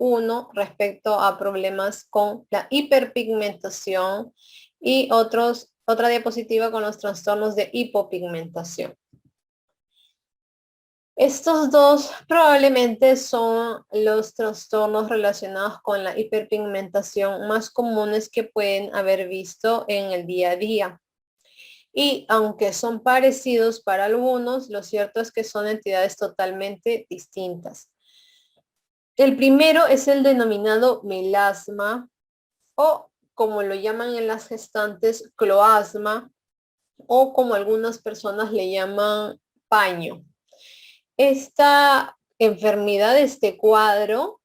uno respecto a problemas con la hiperpigmentación y otra diapositiva con los trastornos de hipopigmentación. Estos dos probablemente son los trastornos relacionados con la hiperpigmentación más comunes que pueden haber visto en el día a día. Y aunque son parecidos para algunos, lo cierto es que son entidades totalmente distintas. El primero es el denominado melasma o, como lo llaman en las gestantes, cloasma, o como algunas personas le llaman paño. Esta enfermedad, este cuadro,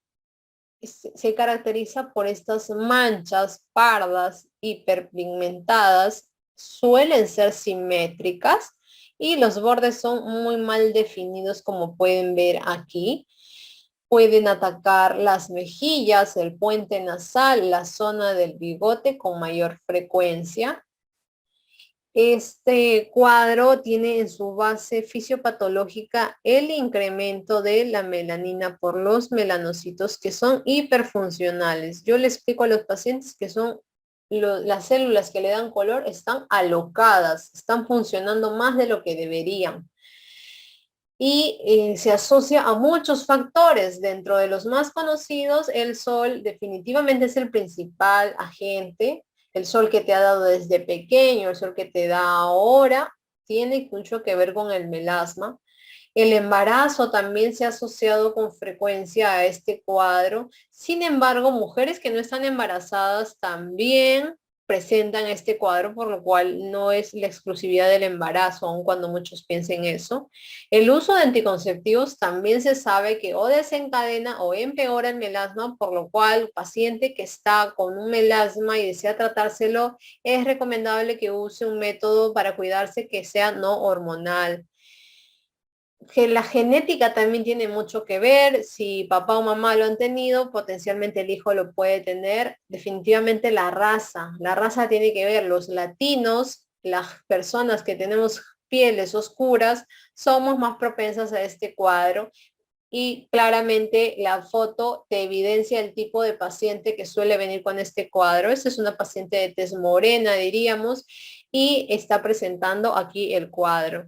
se caracteriza por estas manchas pardas hiperpigmentadas, suelen ser simétricas y los bordes son muy mal definidos, como pueden ver aquí. Pueden atacar las mejillas, el puente nasal, la zona del bigote con mayor frecuencia. Este cuadro tiene en su base fisiopatológica el incremento de la melanina por los melanocitos que son hiperfuncionales. Yo le explico a los pacientes que son las células que le dan color están alocadas, están funcionando más de lo que deberían. Y se asocia a muchos factores. Dentro de los más conocidos, el sol definitivamente es el principal agente. El sol que te ha dado desde pequeño, el sol que te da ahora, tiene mucho que ver con el melasma. El embarazo también se ha asociado con frecuencia a este cuadro. Sin embargo, mujeres que no están embarazadas también presentan este cuadro, por lo cual no es la exclusividad del embarazo, aun cuando muchos piensen eso. El uso de anticonceptivos también se sabe que o desencadena o empeora el melasma, por lo cual el paciente que está con un melasma y desea tratárselo, es recomendable que use un método para cuidarse que sea no hormonal. Que la genética también tiene mucho que ver. Si papá o mamá lo han tenido, potencialmente el hijo lo puede tener. Definitivamente la raza tiene que ver. Los latinos, las personas que tenemos pieles oscuras, somos más propensas a este cuadro. Y claramente la foto te evidencia el tipo de paciente que suele venir con este cuadro. Esta es una paciente de tez morena, diríamos, y está presentando aquí el cuadro.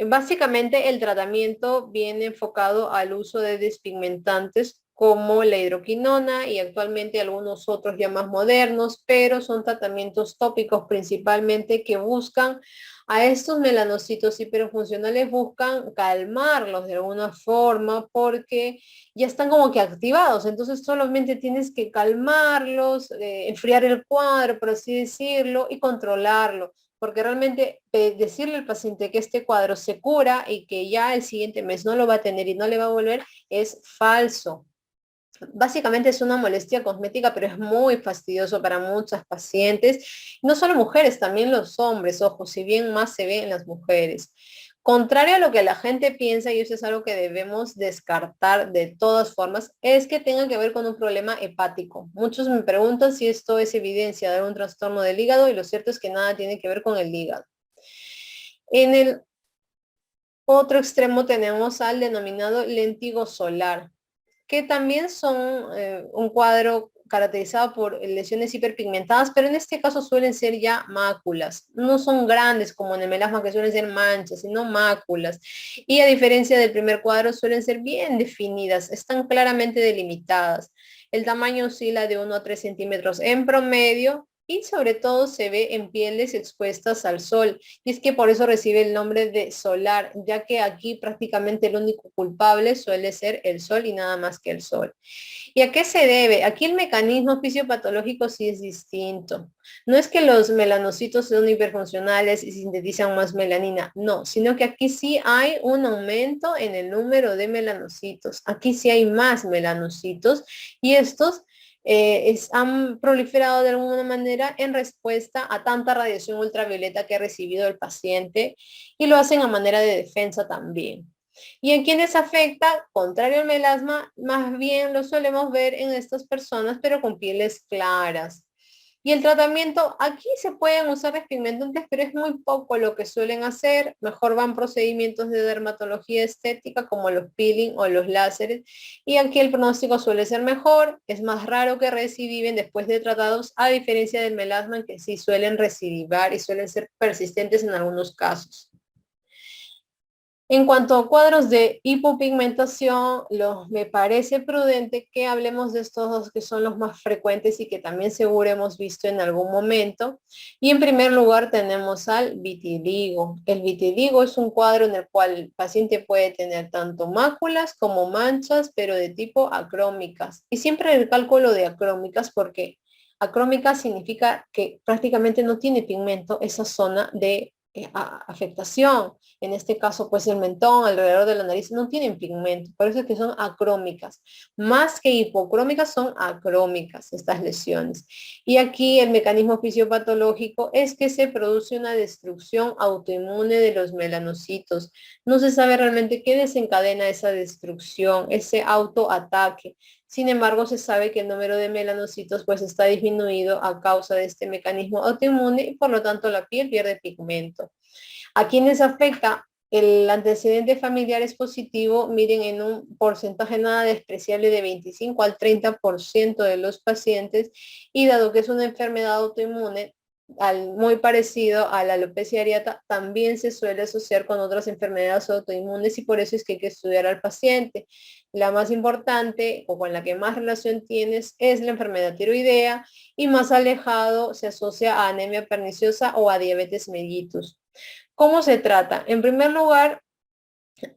Básicamente el tratamiento viene enfocado al uso de despigmentantes como la hidroquinona y actualmente algunos otros ya más modernos, pero son tratamientos tópicos principalmente que buscan a estos melanocitos hiperfuncionales, buscan calmarlos de alguna forma porque ya están como que activados, entonces solamente tienes que calmarlos, enfriar el cuadro, por así decirlo, y controlarlo porque realmente decirle al paciente que este cuadro se cura y que ya el siguiente mes no lo va a tener y no le va a volver es falso. Básicamente es una molestia cosmética, pero es muy fastidioso para muchas pacientes. No solo mujeres, también los hombres, ojo, si bien más se ve en las mujeres. Contrario a lo que la gente piensa, y eso es algo que debemos descartar de todas formas, es que tenga que ver con un problema hepático. Muchos me preguntan si esto es evidencia de un trastorno del hígado y lo cierto es que nada tiene que ver con el hígado. En el otro extremo tenemos al denominado léntigo solar, que también son un cuadro caracterizado por lesiones hiperpigmentadas, pero en este caso suelen ser ya máculas. No son grandes como en el melasma que suelen ser manchas, sino máculas. Y a diferencia del primer cuadro suelen ser bien definidas, están claramente delimitadas. El tamaño oscila de 1 a 3 centímetros en promedio y sobre todo se ve en pieles expuestas al sol. Y es que por eso recibe el nombre de solar, ya que aquí prácticamente el único culpable suele ser el sol y nada más que el sol. ¿Y a qué se debe? Aquí el mecanismo fisiopatológico sí es distinto. No es que los melanocitos son hiperfuncionales y sintetizan más melanina, no, sino que aquí sí hay un aumento en el número de melanocitos. Aquí sí hay más melanocitos y estos han proliferado de alguna manera en respuesta a tanta radiación ultravioleta que ha recibido el paciente y lo hacen a manera de defensa también. ¿Y en quienes afecta? Contrario al melasma, más bien lo solemos ver en estas personas, pero con pieles claras. Y el tratamiento, aquí se pueden usar despigmentantes, pero es muy poco lo que suelen hacer. Mejor van procedimientos de dermatología estética como los peeling o los láseres. Y aquí el pronóstico suele ser mejor. Es más raro que recidiven después de tratados, a diferencia del melasma, en que sí suelen recidivar y suelen ser persistentes en algunos casos. En cuanto a cuadros de hipopigmentación, me parece prudente que hablemos de estos dos que son los más frecuentes y que también seguro hemos visto en algún momento. Y en primer lugar tenemos al vitiligo. El vitiligo es un cuadro en el cual el paciente puede tener tanto máculas como manchas, pero de tipo acrómicas. Y siempre el cálculo de acrómicas porque acrómica significa que prácticamente no tiene pigmento esa zona de afectación. En este caso, pues el mentón, alrededor de la nariz, no tienen pigmento. Por eso es que son acrómicas. Más que hipocrómicas, son acrómicas estas lesiones. Y aquí el mecanismo fisiopatológico es que se produce una destrucción autoinmune de los melanocitos. No se sabe realmente qué desencadena esa destrucción, ese autoataque. Sin embargo, se sabe que el número de melanocitos pues está disminuido a causa de este mecanismo autoinmune y por lo tanto la piel pierde pigmento. ¿A quienes afecta? El antecedente familiar es positivo, miren, en un porcentaje nada despreciable de 25 al 30% de los pacientes, y dado que es una enfermedad autoinmune, muy parecido a la alopecia areata, también se suele asociar con otras enfermedades autoinmunes y por eso es que hay que estudiar al paciente. La más importante o con la que más relación tienes es la enfermedad tiroidea y más alejado se asocia a anemia perniciosa o a diabetes mellitus. ¿Cómo se trata? En primer lugar,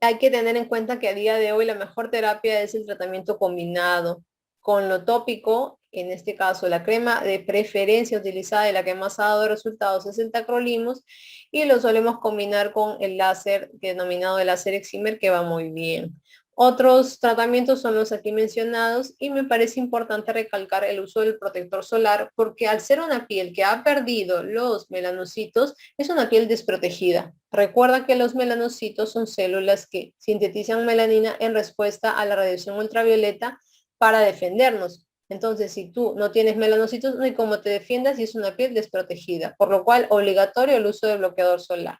hay que tener en cuenta que a día de hoy la mejor terapia es el tratamiento combinado con lo tópico. En este caso, la crema de preferencia utilizada y la que más ha dado resultados es el tacrolimus, y lo solemos combinar con el láser denominado el láser excimer, que va muy bien. Otros tratamientos son los aquí mencionados y me parece importante recalcar el uso del protector solar porque al ser una piel que ha perdido los melanocitos, es una piel desprotegida. Recuerda que los melanocitos son células que sintetizan melanina en respuesta a la radiación ultravioleta para defendernos. Entonces, si tú no tienes melanocitos, no hay cómo te defiendas y es una piel desprotegida, por lo cual obligatorio el uso de bloqueador solar.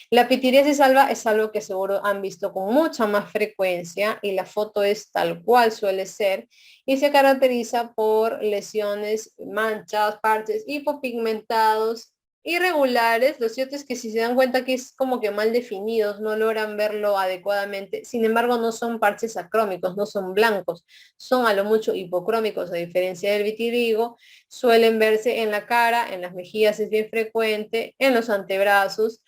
La pitiriasis alba es algo que seguro han visto con mucha más frecuencia y la foto es tal cual suele ser y se caracteriza por lesiones, manchas, parches hipopigmentados irregulares. Lo cierto es que si se dan cuenta que es como que mal definidos, no logran verlo adecuadamente. Sin embargo, no son parches acrómicos, no son blancos, son a lo mucho hipocrómicos, a diferencia del vitiligo. Suelen verse en la cara, en las mejillas es bien frecuente, en los antebrazos,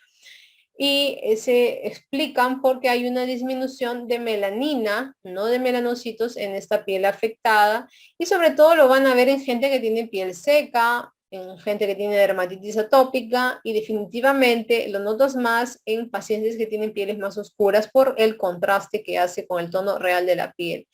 y se explican porque hay una disminución de melanina, no de melanocitos en esta piel afectada, y sobre todo lo van a ver en gente que tiene piel seca, en gente que tiene dermatitis atópica, y definitivamente lo notas más en pacientes que tienen pieles más oscuras por el contraste que hace con el tono real de la piel.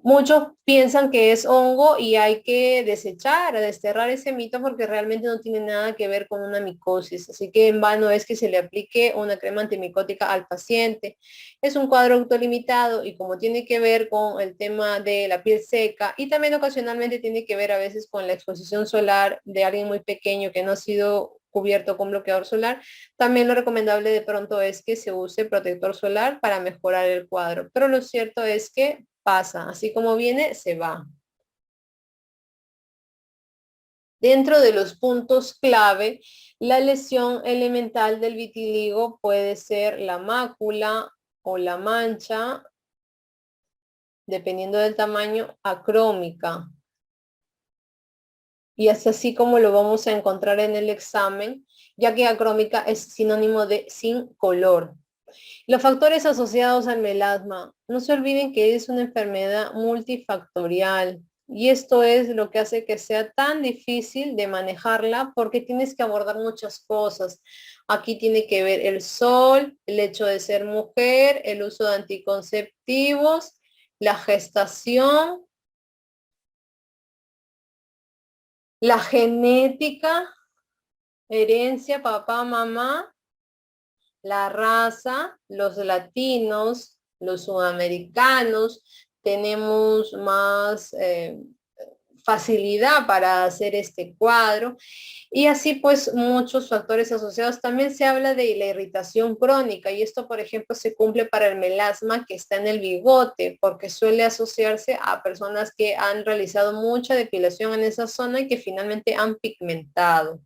Muchos piensan que es hongo y hay que desechar, desterrar ese mito porque realmente no tiene nada que ver con una micosis. Así que en vano es que se le aplique una crema antimicótica al paciente. Es un cuadro autolimitado y como tiene que ver con el tema de la piel seca y también ocasionalmente tiene que ver a veces con la exposición solar de alguien muy pequeño que no ha sido cubierto con bloqueador solar, también lo recomendable de pronto es que se use protector solar para mejorar el cuadro. Pero lo cierto es que pasa, así como viene, se va. Dentro de los puntos clave, la lesión elemental del vitiligo puede ser la mácula o la mancha, dependiendo del tamaño, acrómica. Y es así como lo vamos a encontrar en el examen, ya que acrómica es sinónimo de sin color. Los factores asociados al melasma. No se olviden que es una enfermedad multifactorial y esto es lo que hace que sea tan difícil de manejarla porque tienes que abordar muchas cosas. Aquí tiene que ver el sol, el hecho de ser mujer, el uso de anticonceptivos, la gestación, la genética, herencia, papá, mamá, la raza, los latinos, los sudamericanos, tenemos más facilidad para hacer este cuadro. Y así pues muchos factores asociados. También se habla de la irritación crónica y esto, por ejemplo, se cumple para el melasma que está en el bigote porque suele asociarse a personas que han realizado mucha depilación en esa zona y que finalmente han pigmentado.